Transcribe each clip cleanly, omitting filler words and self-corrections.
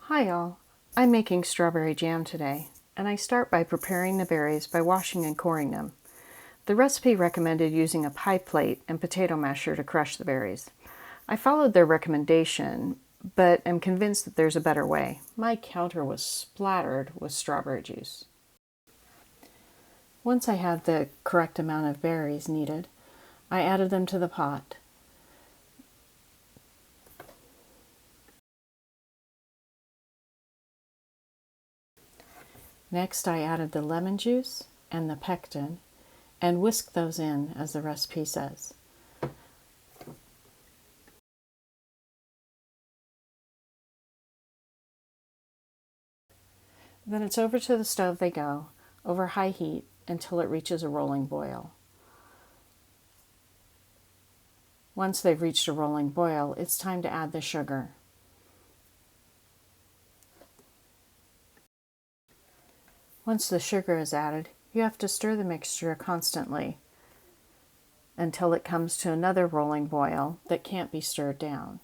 Hi all, I'm making strawberry jam today, and I start by preparing the berries by washing and coring them. The recipe recommended using a pie plate and potato masher to crush the berries. I followed their recommendation, but am convinced that there's a better way. My counter was splattered with strawberry juice. Once I had the correct amount of berries needed, I added them to the pot. Next, I added the lemon juice and the pectin and whisked those in as the recipe says. Then it's over to the stove they go, over high heat until it reaches a rolling boil. Once they've reached a rolling boil, it's time to add the sugar. Once the sugar is added, you have to stir the mixture constantly until it comes to another rolling boil that can't be stirred down.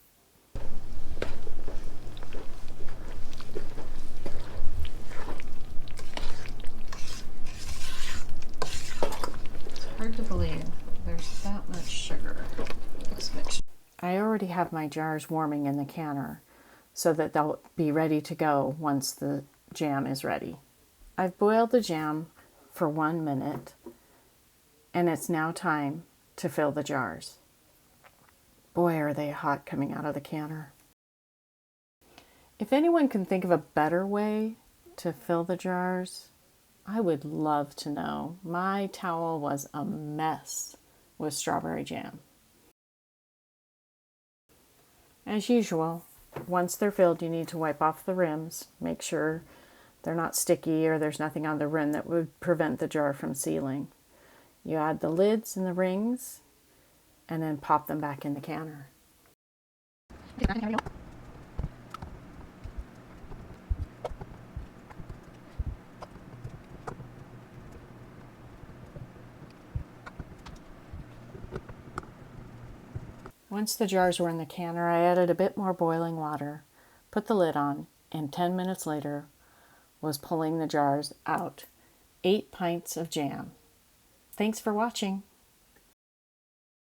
It's hard to believe there's that much sugar in this mixture. I already have my jars warming in the canner so that they'll be ready to go once the jam is ready. I've boiled the jam for 1 minute, and it's now time to fill the jars. Boy, are they hot coming out of the canner. If anyone can think of a better way to fill the jars, I would love to know. My towel was a mess with strawberry jam. As usual, once they're filled, you need to wipe off the rims, make sure they're not sticky or there's nothing on the rim that would prevent the jar from sealing. You add the lids and the rings and then pop them back in the canner. Once the jars were in the canner, I added a bit more boiling water, put the lid on, and 10 minutes later was pulling the jars out. 8 pints of jam. Thanks for watching.